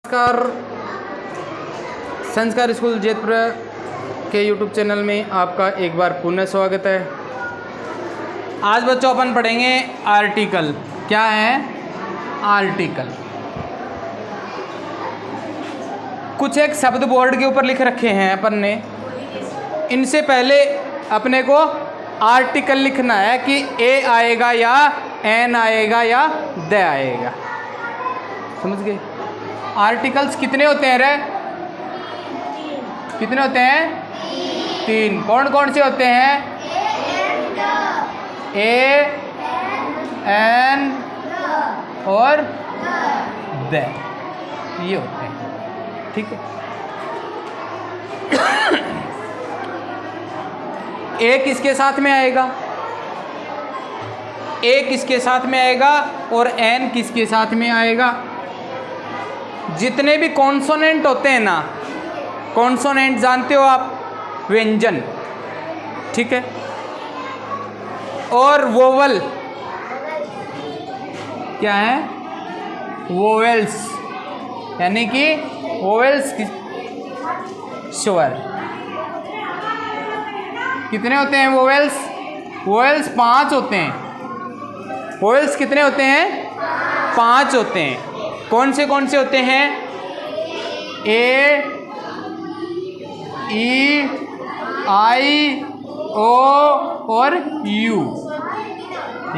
नमस्कार, संस्कार स्कूल जैतपुर के यूट्यूब चैनल में आपका एक बार पुनः स्वागत है। आज बच्चों अपन पढ़ेंगे आर्टिकल। क्या है आर्टिकल? कुछ एक शब्द बोर्ड के ऊपर लिख रखे हैं अपन ने। इनसे पहले अपने को आर्टिकल लिखना है कि ए आएगा या एन आएगा या द आएगा। समझ गए? आर्टिकल्स कितने होते हैं रे? कितने होते हैं? 3। कौन कौन से होते हैं? ए, एन और द, ये होते हैं। ठीक है। ए किसके साथ में आएगा? ए किसके साथ में आएगा और एन किसके साथ में आएगा? जितने भी कॉन्सोनेंट होते हैं ना, कॉन्सोनेंट जानते हो आप, व्यंजन, ठीक है, और वोवल क्या है? वोवेल्स, यानी कि वोवेल्स स्वर। कितने होते हैं वोवेल्स? वोवेल्स 5 होते हैं। वोवेल्स कितने होते हैं? 5 होते हैं। कौन से होते हैं? ए, ई, आई, ओ और यू।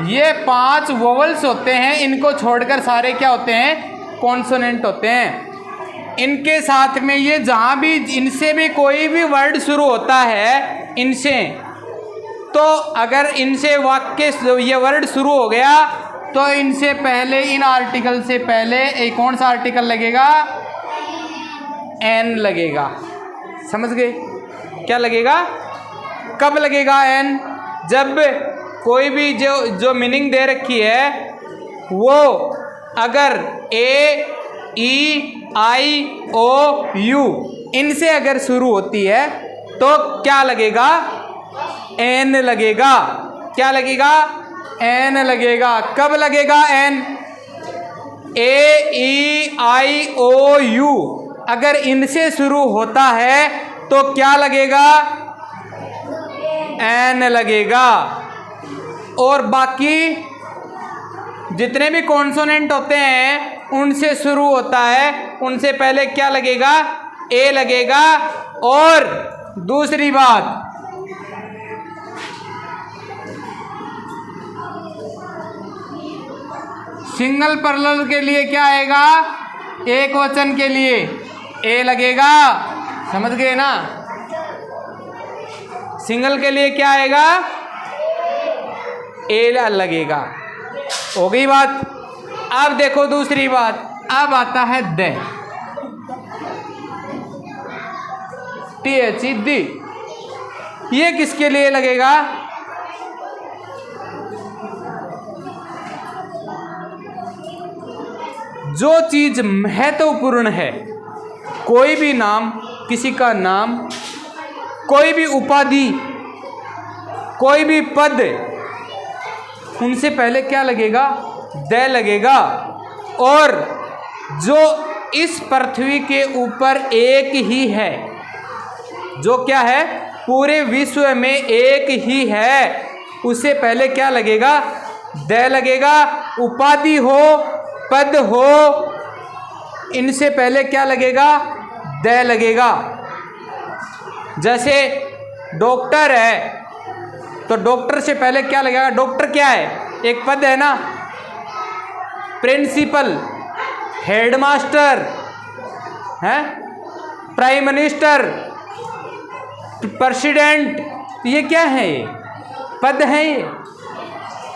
ये 5 वोवल्स होते हैं। इनको छोड़कर सारे क्या होते हैं? कॉन्सोनेंट होते हैं। इनके साथ में ये जहाँ भी इनसे भी कोई भी वर्ड शुरू होता है इनसे, तो अगर इनसे वाक्य ये वर्ड शुरू हो गया तो इनसे पहले, इन आर्टिकल से पहले एक कौन सा आर्टिकल लगेगा? एन लगेगा। समझ गए? क्या लगेगा? कब लगेगा एन? जब कोई भी जो मीनिंग दे रखी है वो अगर ए, ई, आई, ओ, यू इनसे अगर शुरू होती है तो क्या लगेगा? एन लगेगा। क्या लगेगा? एन लगेगा। कब लगेगा N? A, E, I, O, you अगर इनसे शुरू होता है तो क्या लगेगा? एन लगेगा। और बाकी जितने भी कॉन्सोनेंट होते हैं उनसे शुरू होता है, उनसे पहले क्या लगेगा? ए लगेगा। और दूसरी बात, सिंगल प्लुरल के लिए क्या आएगा? एक वचन के लिए ए लगेगा। समझ गए ना? सिंगल के लिए क्या आएगा? ए लगेगा। हो गई बात। अब देखो दूसरी बात, अब आता है द। TH दी। ये किसके लिए लगेगा? जो चीज महत्वपूर्ण है, कोई भी नाम, किसी का नाम, कोई भी उपाधि, कोई भी पद, उनसे पहले क्या लगेगा? द लगेगा। और जो इस पृथ्वी के ऊपर एक ही है, जो क्या है? पूरे विश्व में एक ही है, उससे पहले क्या लगेगा? द लगेगा। उपाधि हो, पद हो, इनसे पहले क्या लगेगा? द लगेगा। जैसे डॉक्टर है तो डॉक्टर से पहले क्या लगेगा? डॉक्टर क्या है? एक पद है ना। प्रिंसिपल, हेडमास्टर है, प्राइम मिनिस्टर, प्रेसिडेंट, ये क्या है? ये पद है। ये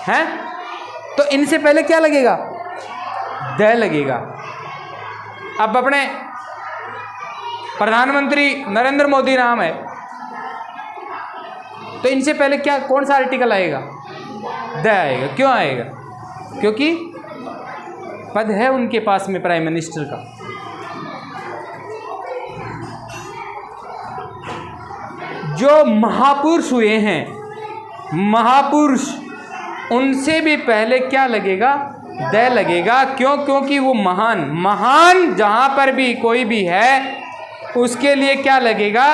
हैं? तो इनसे पहले क्या लगेगा? द लगेगा। अब अपने प्रधानमंत्री नरेंद्र मोदी नाम है तो इनसे पहले क्या, कौन सा आर्टिकल आएगा? द आएगा। क्यों आएगा? क्योंकि पद है उनके पास में प्राइम मिनिस्टर का। जो महापुरुष हुए हैं, महापुरुष, उनसे भी पहले क्या लगेगा? द लगेगा। क्यों? क्योंकि वो महान, महान जहाँ पर भी कोई भी है उसके लिए क्या लगेगा?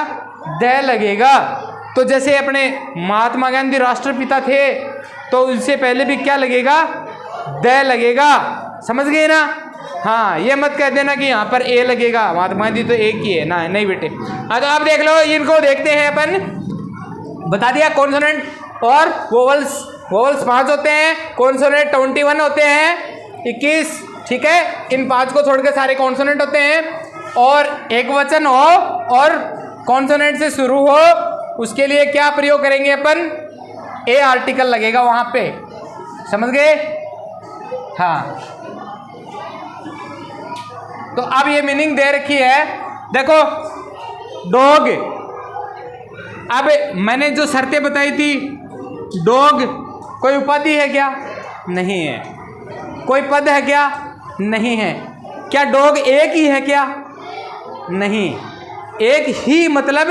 द लगेगा। तो जैसे अपने महात्मा गांधी राष्ट्रपिता थे तो उनसे पहले भी क्या लगेगा? द लगेगा। समझ गए ना? हाँ, ये मत कह देना कि यहाँ पर ए लगेगा, महात्मा गांधी तो एक ही है ना। नहीं बेटे। हाँ, तो आप देख लो, इनको देखते हैं अपन। बता दिया कॉन्सोनेंट और वोवल्स। वोवल्स 5 होते हैं, कॉन्सोनेंट 21 होते हैं, 21। ठीक है, इन 5 को छोड़ के सारे कॉन्सोनेंट होते हैं। और एक वचन हो और कॉन्सोनेंट से शुरू हो, उसके लिए क्या प्रयोग करेंगे अपन? ए आर्टिकल लगेगा वहां पे। समझ गए? हाँ, तो अब ये मीनिंग दे रखी है। देखो, डॉग, अब मैंने जो शर्तें बताई थी, डॉग कोई उपाधि है क्या? नहीं है। कोई पद है क्या? नहीं है। क्या डॉग एक ही है क्या? नहीं। एक ही मतलब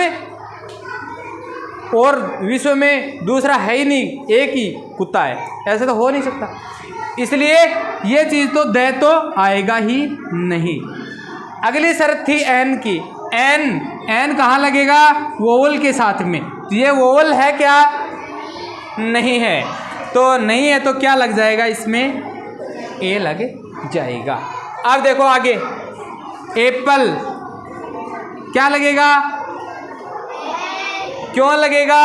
और विश्व में दूसरा है ही नहीं, एक ही कुत्ता है, ऐसे तो हो नहीं सकता। इसलिए ये चीज़ तो दे तो आएगा ही नहीं। अगली शर्त थी एन की। एन, एन कहाँ लगेगा? वोवल के साथ में। ये वोवल है क्या? नहीं है। तो नहीं है तो क्या लग जाएगा इसमें? ए लग जाएगा। अब देखो आगे, एप्पल क्या लगेगा? क्यों लगेगा?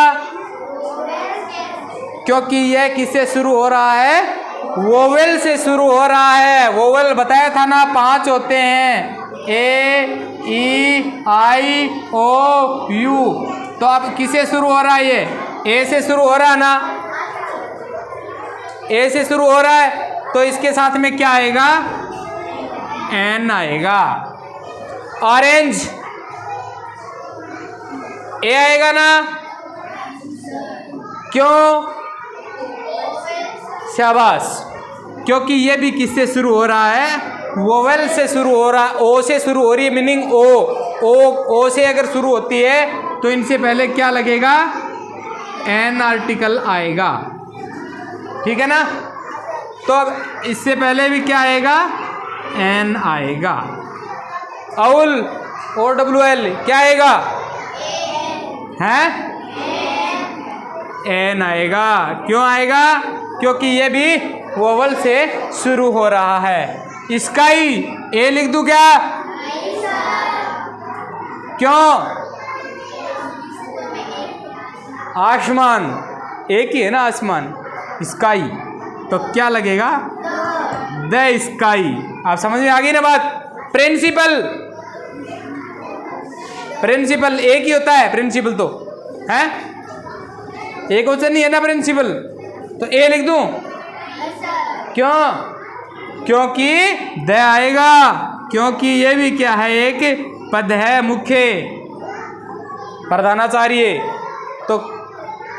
क्योंकि यह किससे शुरू हो रहा है? वोवेल से शुरू हो रहा है। वोवेल बताया था ना 5 होते हैं, ए, ई, आई, ओ, यू। तो अब किससे शुरू हो रहा है? ये ए से शुरू हो रहा है ना, ए से शुरू हो रहा है। तो इसके साथ में क्या आएगा? एन आएगा। ऑरेंज, ए आएगा ना? क्यों? शाबाश। क्योंकि ये भी किससे शुरू हो रहा है? वोवेल से शुरू हो रहा है। ओ से शुरू हो रही है, मीनिंग ओ। ओ से अगर शुरू होती है तो इनसे पहले क्या लगेगा? एन आर्टिकल आएगा। ठीक है ना? तो अब इससे पहले भी क्या आएगा? एन आएगा। आउल, OWL क्या आएगा? हैं? एन आएगा। क्यों आएगा? क्योंकि ये भी वोवल से शुरू हो रहा है। स्काई, ए लिख दूं क्या? क्यों? आसमान, एक ही है ना आसमान, स्काई। तो क्या लगेगा? The sky. आप समझ में आ गई ना बात? प्रिंसिपल, प्रिंसिपल एक ही होता है, प्रिंसिपल तो है, एक वचन नहीं है ना प्रिंसिपल। तो ए लिख दूं? क्यों? क्योंकि द आएगा। क्योंकि ये भी क्या है? एक पद है, मुख्य, प्रधानाचार्य। तो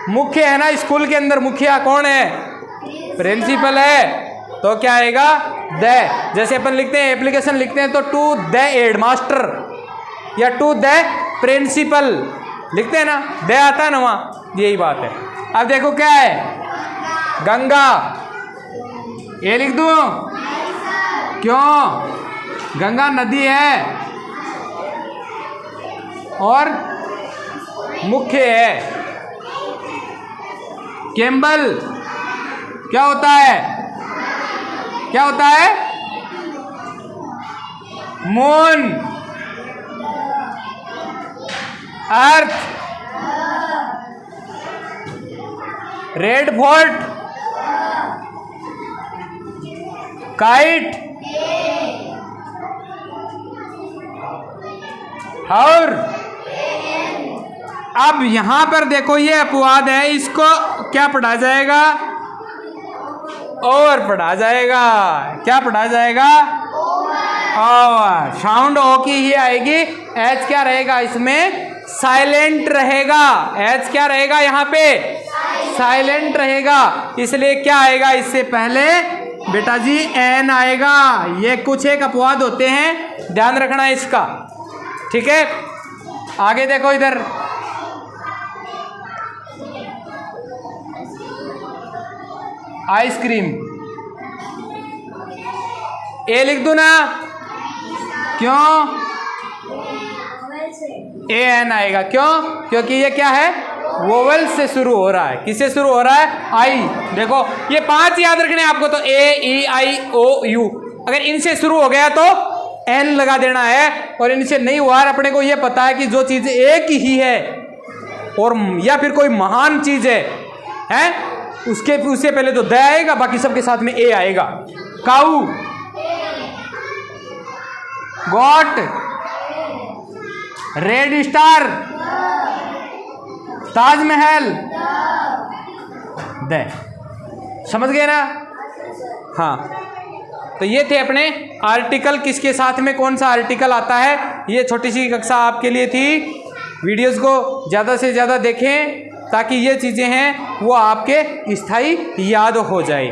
मुख्य है ना स्कूल के अंदर, मुखिया कौन है? प्रिंसिपल है। तो क्या आएगा? द। जैसे अपन लिखते हैं, एप्लीकेशन लिखते हैं तो टू द हेडमास्टर या टू द प्रिंसिपल लिखते हैं ना, द आता है ना वहाँ, यही बात है। अब देखो क्या है? गंगा, ये लिख दूं? क्यों? गंगा नदी है और मुख्य है। कैम्बल क्या होता है? क्या होता है? मून, अर्थ, रेड फोर्ट, काइट, और अब यहां पर देखो ये अपवाद है, इसको क्या पढ़ा जाएगा? और पढ़ा जाएगा। क्या पढ़ा जाएगा? और साउंड ओ की ही आएगी। एच क्या रहेगा इसमें? साइलेंट रहेगा। एच क्या रहेगा यहाँ पे? साइलेंट रहेगा। इसलिए क्या आएगा इससे पहले? बेटा जी एन आएगा। ये कुछ एक अपवाद होते हैं, ध्यान रखना इसका। ठीक है, आगे देखो इधर। आइसक्रीम, ए लिख दूं ना, क्यों? ए एन आएगा, क्यों? क्योंकि ये क्या है, वोवेल से शुरू हो रहा है। किससे शुरू हो रहा है? आई। देखो ये 5 याद रखने आपको, तो ए ई आई ओ यू, अगर इनसे शुरू हो गया तो एन लगा देना है, और इनसे नहीं हुआ, अपने को ये पता है कि जो चीज एक ही है और या फिर कोई महान चीज है उससे पहले तो द आएगा, बाकी सबके साथ में ए आएगा। Cow, goat, red star, Taj Mahal, the. समझ गए ना? हाँ, तो ये थे अपने आर्टिकल, किसके साथ में कौन सा आर्टिकल आता है। ये छोटी सी कक्षा आपके लिए थी। वीडियोस को ज़्यादा से ज़्यादा देखें ताकि ये चीज़ें हैं वो आपके स्थायी याद हो जाए।